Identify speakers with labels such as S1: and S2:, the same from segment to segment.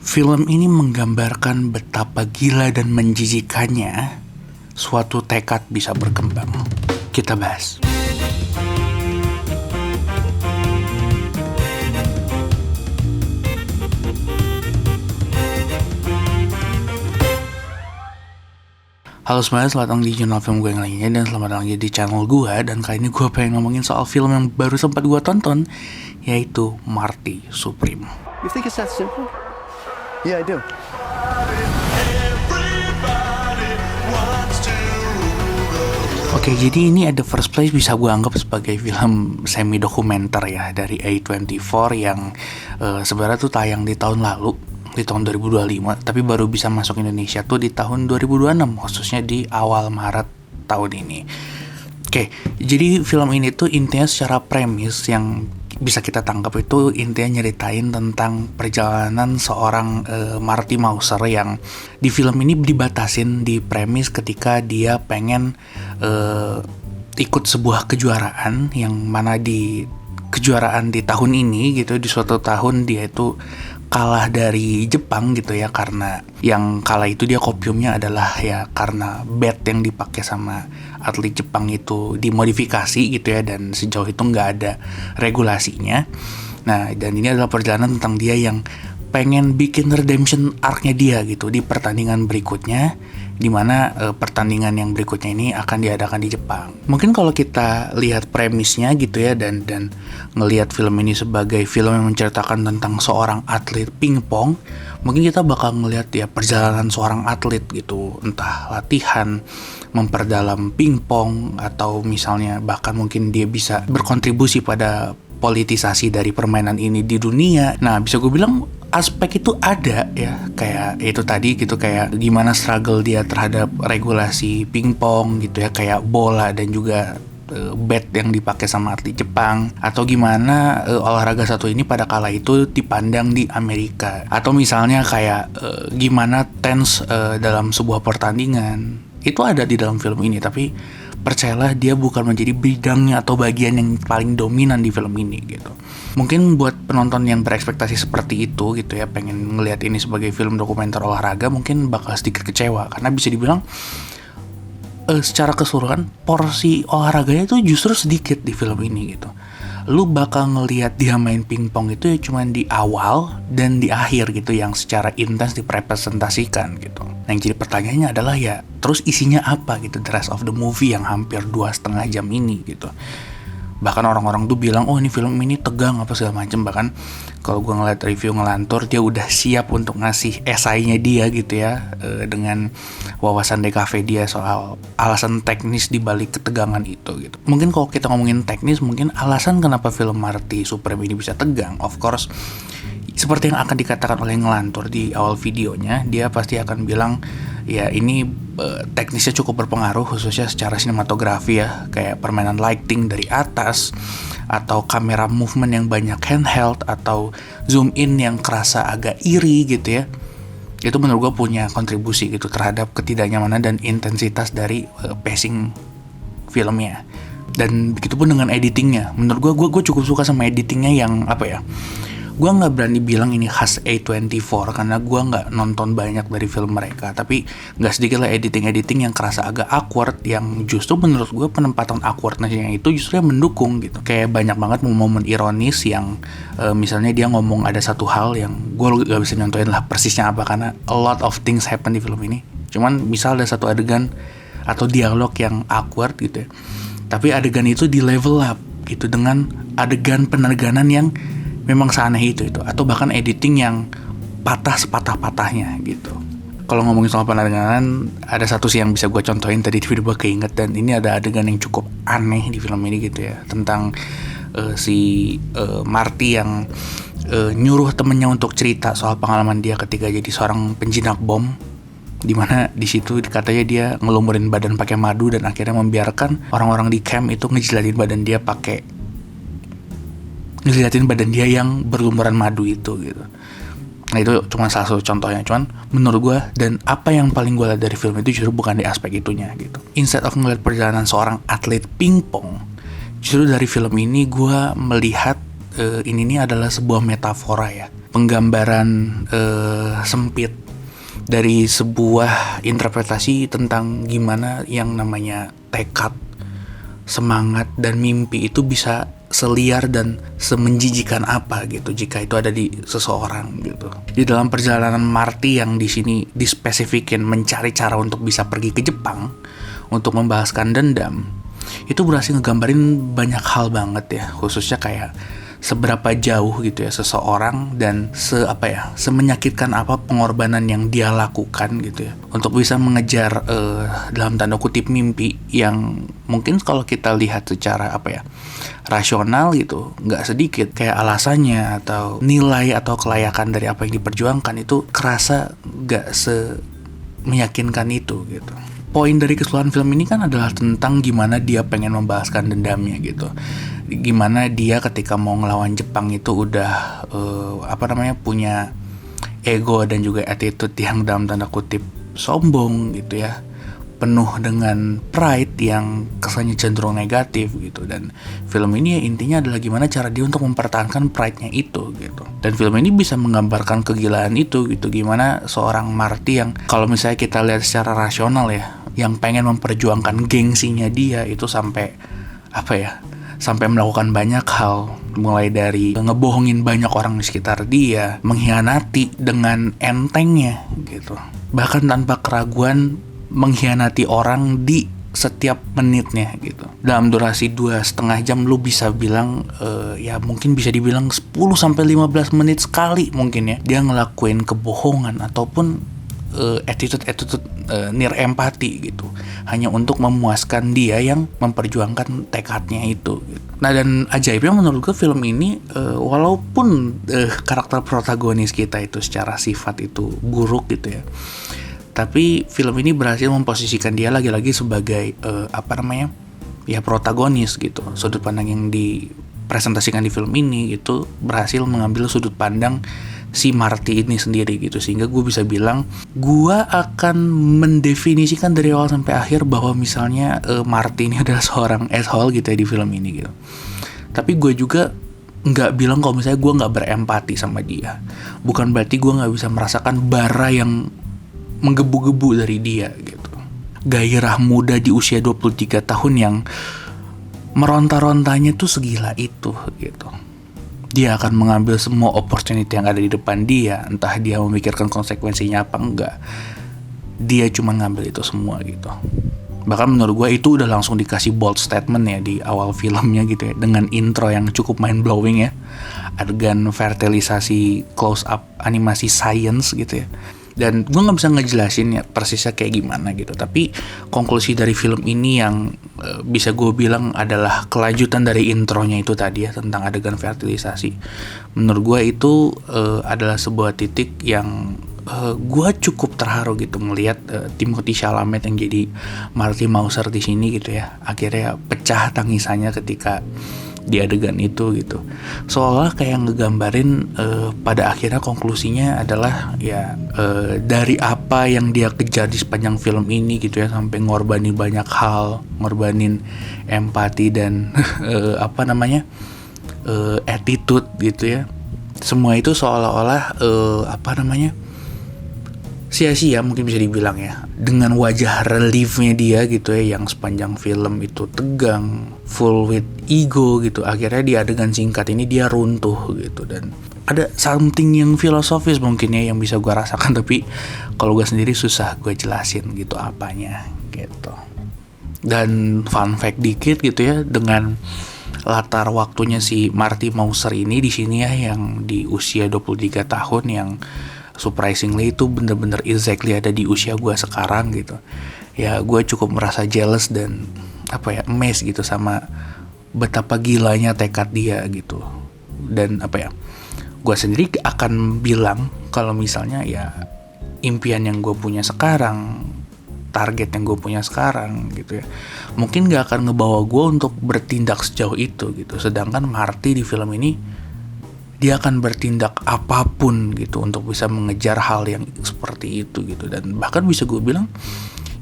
S1: Film ini menggambarkan betapa gila dan menjijikannya suatu tekad bisa berkembang. Kita bahas. Halo semuanya, selamat datang di channel film gue yang lainnya. Dan selamat datang lagi di channel gue. Dan kali ini gue pengen ngomongin soal film yang baru sempat gue tonton, yaitu Marty Supreme.
S2: You think it's that simple? Yeah, I do.
S1: Oke, jadi ini At the First Place bisa gue anggap sebagai film semi-dokumenter ya dari A24 yang sebenarnya tuh tayang di tahun lalu, di tahun 2025, tapi baru bisa masuk Indonesia tuh di tahun 2026, khususnya di awal Maret tahun ini. Oke, jadi film ini tuh intinya secara premis yang bisa kita tangkap itu intinya nyeritain tentang perjalanan seorang Marty Mauser yang di film ini dibatasin di premis ketika dia pengen ikut sebuah kejuaraan yang mana di kejuaraan di tahun ini gitu, di suatu tahun dia itu kalah dari Jepang gitu ya, karena yang kalah itu dia kopiumnya adalah ya karena bat yang dipakai sama atlet Jepang itu dimodifikasi gitu ya, dan sejauh itu nggak ada regulasinya. Nah, dan ini adalah perjalanan tentang dia yang pengen bikin redemption arc-nya dia gitu di pertandingan berikutnya, dimana pertandingan yang berikutnya ini akan diadakan di Jepang. Mungkin kalau kita lihat premisnya gitu ya, dan ngelihat film ini sebagai film yang menceritakan tentang seorang atlet pingpong, mungkin kita bakal ngelihat ya perjalanan seorang atlet gitu, entah latihan, memperdalam pingpong, atau misalnya bahkan mungkin dia bisa berkontribusi pada politisasi dari permainan ini di dunia. Nah, bisa gue bilang aspek itu ada ya, kayak itu tadi gitu, kayak gimana struggle dia terhadap regulasi pingpong gitu ya, kayak bola dan juga bat yang dipakai sama atlet Jepang, atau gimana olahraga satu ini pada kala itu dipandang di Amerika, atau misalnya kayak gimana tense dalam sebuah pertandingan itu ada di dalam film ini. Tapi percayalah, dia bukan menjadi bidangnya atau bagian yang paling dominan di film ini gitu. Mungkin buat penonton yang berekspektasi seperti itu gitu ya, pengen ngelihat ini sebagai film dokumenter olahraga, mungkin bakal sedikit kecewa, karena bisa dibilang secara keseluruhan porsi olahraganya itu justru sedikit di film ini gitu. Lu bakal ngelihat dia main pingpong itu ya cuman di awal dan di akhir gitu, yang secara intens direpresentasikan gitu. Nah, yang jadi pertanyaannya adalah ya terus isinya apa gitu, the rest of the movie yang hampir 2,5 jam ini gitu. Bahkan orang-orang tuh bilang, oh ini film ini tegang apa segala macam. Bahkan kalau gue ngeliat review ngelantur, dia udah siap untuk ngasih esainya dia gitu ya, dengan wawasan DKV dia soal alasan teknis dibalik ketegangan itu gitu. Mungkin kalau kita ngomongin teknis, mungkin alasan kenapa film Marty Supreme ini bisa tegang, of course seperti yang akan dikatakan oleh ngelantur di awal videonya, dia pasti akan bilang ya ini teknisnya cukup berpengaruh, khususnya secara sinematografi ya, kayak permainan lighting dari atas, atau kamera movement yang banyak handheld, atau zoom in yang kerasa agak iri gitu ya. Itu menurut gue punya kontribusi gitu terhadap ketidaknyamanan dan intensitas dari pacing filmnya. Dan begitupun dengan editingnya. Menurut gue cukup suka sama editingnya yang apa ya, gue nggak berani bilang ini khas A24 karena gue nggak nonton banyak dari film mereka, tapi nggak sedikit lah editing yang kerasa agak awkward, yang justru menurut gue penempatan awkwardness-nya itu justru yang mendukung gitu. Kayak banyak banget momen ironis yang misalnya dia ngomong ada satu hal yang gue gak bisa nyontohin lah persisnya apa, karena a lot of things happen di film ini. Cuman misal ada satu adegan atau dialog yang awkward gitu ya, tapi adegan itu di level up gitu dengan adegan penerganan yang memang seaneh itu, atau bahkan editing yang patah sepatah-patahnya gitu. Kalau ngomongin soal penerganan, ada satu sih yang bisa gue contohin tadi di video gue keinget, dan ini ada adegan yang cukup aneh di film ini gitu ya, tentang si Marty yang nyuruh temennya untuk cerita soal pengalaman dia ketika jadi seorang penjinak bom, dimana di situ katanya dia ngelumurin badan pakai madu, dan akhirnya membiarkan orang-orang di camp itu ngejilatin badan dia yang berlumuran madu itu gitu. Nah, itu cuma salah satu contohnya. Cuman menurut gue, dan apa yang paling gue lihat dari film itu justru bukan di aspek itunya gitu. Instead of ngeliat perjalanan seorang atlet pingpong, justru dari film ini gue melihat ini adalah sebuah metafora ya. penggambaran sempit dari sebuah interpretasi tentang gimana yang namanya tekad, semangat, dan mimpi itu bisa seliar dan semenjijikan apa gitu jika itu ada di seseorang gitu. Di dalam perjalanan Marty yang di sini dispesifikin mencari cara untuk bisa pergi ke Jepang untuk membalaskan dendam, itu berhasil ngegambarin banyak hal banget ya, khususnya kayak seberapa jauh gitu ya seseorang dan semenyakitkan apa pengorbanan yang dia lakukan gitu ya untuk bisa mengejar dalam tanda kutip mimpi yang mungkin kalau kita lihat secara rasional gitu nggak sedikit kayak alasannya atau nilai atau kelayakan dari apa yang diperjuangkan itu kerasa nggak meyakinkan itu gitu. Poin dari keseluruhan film ini kan adalah tentang gimana dia pengen membalaskan dendamnya gitu. Gimana dia ketika mau ngelawan Jepang itu udah punya ego dan juga attitude yang dalam tanda kutip sombong gitu ya. Penuh dengan pride yang kesannya cenderung negatif gitu. Dan film ini ya intinya adalah gimana cara dia untuk mempertahankan pride-nya itu gitu. Dan film ini bisa menggambarkan kegilaan itu gitu. Gimana seorang Marty yang kalau misalnya kita lihat secara rasional ya, yang pengen memperjuangkan gengsinya dia itu sampai melakukan banyak hal, mulai dari ngebohongin banyak orang di sekitar dia, mengkhianati dengan entengnya gitu, bahkan tanpa keraguan mengkhianati orang di setiap menitnya gitu. Dalam durasi 2,5 jam lu bisa bilang mungkin bisa dibilang 10-15 menit sekali mungkin ya dia ngelakuin kebohongan ataupun attitude near empati gitu, hanya untuk memuaskan dia yang memperjuangkan tekadnya itu gitu. Nah, dan ajaibnya menurut gue film ini walaupun karakter protagonis kita itu secara sifat itu buruk gitu ya, tapi film ini berhasil memposisikan dia lagi-lagi sebagai protagonis gitu. Sudut pandang yang dipresentasikan di film ini itu berhasil mengambil sudut pandang si Marty ini sendiri gitu, sehingga gue bisa bilang gue akan mendefinisikan dari awal sampai akhir bahwa misalnya Marty ini adalah seorang asshole gitu ya di film ini gitu. Tapi gue juga nggak bilang kalau misalnya gue nggak berempati sama dia. Bukan berarti gue nggak bisa merasakan bara yang menggebu-gebu dari dia gitu. Gairah muda di usia 23 tahun yang meronta-rontanya tuh segila itu gitu. Dia akan mengambil semua opportunity yang ada di depan dia, entah dia memikirkan konsekuensinya apa enggak. Dia cuma ngambil itu semua gitu. Bahkan menurut gue itu udah langsung dikasih bold statement ya di awal filmnya gitu ya, dengan intro yang cukup mind blowing ya, adegan fertilisasi close up animasi science gitu ya. Dan gue gak bisa ngejelasin ya persisnya kayak gimana gitu. Tapi konklusi dari film ini yang bisa gue bilang adalah kelanjutan dari intronya itu tadi ya, tentang adegan fertilisasi. Menurut gue itu adalah sebuah titik yang gue cukup terharu gitu melihat Timothée Chalamet yang jadi Marty Mauser di sini gitu ya. Akhirnya pecah tangisannya ketika di adegan itu gitu. Seolah kayak ngegambarin pada akhirnya konklusinya adalah dari apa yang dia kejar di sepanjang film ini gitu ya, sampai ngorbanin banyak hal, ngorbanin empati dan attitude gitu ya. Semua itu seolah-olah sia-sia mungkin bisa dibilang ya, dengan wajah reliefnya dia gitu ya, yang sepanjang film itu tegang, full with ego gitu. Akhirnya di adegan singkat ini dia runtuh gitu. Dan ada something yang filosofis mungkin ya yang bisa gue rasakan, tapi kalau gue sendiri susah gue jelasin gitu apanya gitu. Dan fun fact dikit gitu ya, dengan latar waktunya si Marty Mauser ini di sini ya, yang di usia 23 tahun, yang surprisingly itu bener-bener exactly ada di usia gue sekarang gitu. Ya gue cukup merasa jealous dan amazed gitu sama betapa gilanya tekad dia gitu. Dan gue sendiri akan bilang kalau misalnya ya impian yang gue punya sekarang, target yang gue punya sekarang gitu ya, mungkin gak akan ngebawa gue untuk bertindak sejauh itu gitu. Sedangkan Marty di film ini dia akan bertindak apapun gitu untuk bisa mengejar hal yang seperti itu gitu. Dan bahkan bisa gue bilang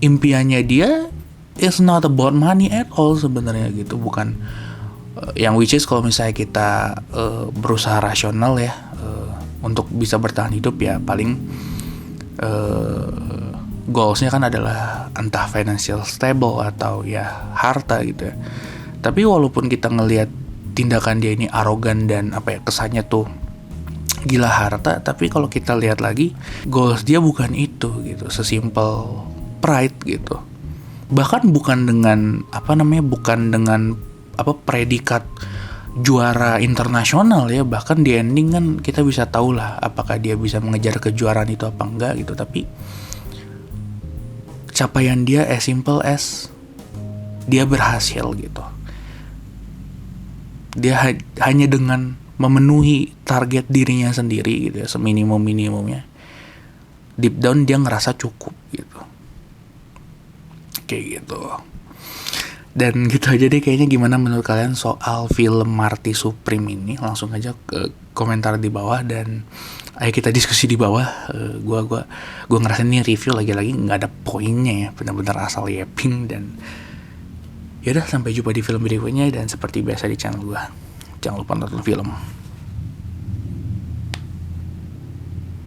S1: impiannya dia is not about money at all sebenarnya gitu. Bukan yang which is kalau misalnya kita berusaha rasional ya, untuk bisa bertahan hidup ya paling goalsnya kan adalah entah financial stable atau ya harta gitu ya. Tapi walaupun kita ngelihat tindakan dia ini arogan dan apa ya kesannya tuh gila harta, tapi kalau kita lihat lagi goals dia bukan itu gitu, sesimpel pride gitu. Bahkan bukan dengan bukan dengan predikat juara internasional ya, bahkan di ending kan kita bisa tahu lah apakah dia bisa mengejar kejuaraan itu apa enggak gitu, tapi capaian dia as simple as dia berhasil gitu. Dia hanya dengan memenuhi target dirinya sendiri gitu ya, seminimum-minimumnya. Deep down dia ngerasa cukup gitu. Kayak gitu. Dan gitu aja deh kayaknya. Gimana menurut kalian soal film Marty Supreme ini? Langsung aja ke komentar di bawah dan ayo kita diskusi di bawah. Gue ngerasa ini review lagi-lagi nggak ada poinnya ya, benar-benar asal yeping. Dan yaudah, sampai jumpa di film berikutnya, dan seperti biasa di channel gue, jangan lupa nonton film.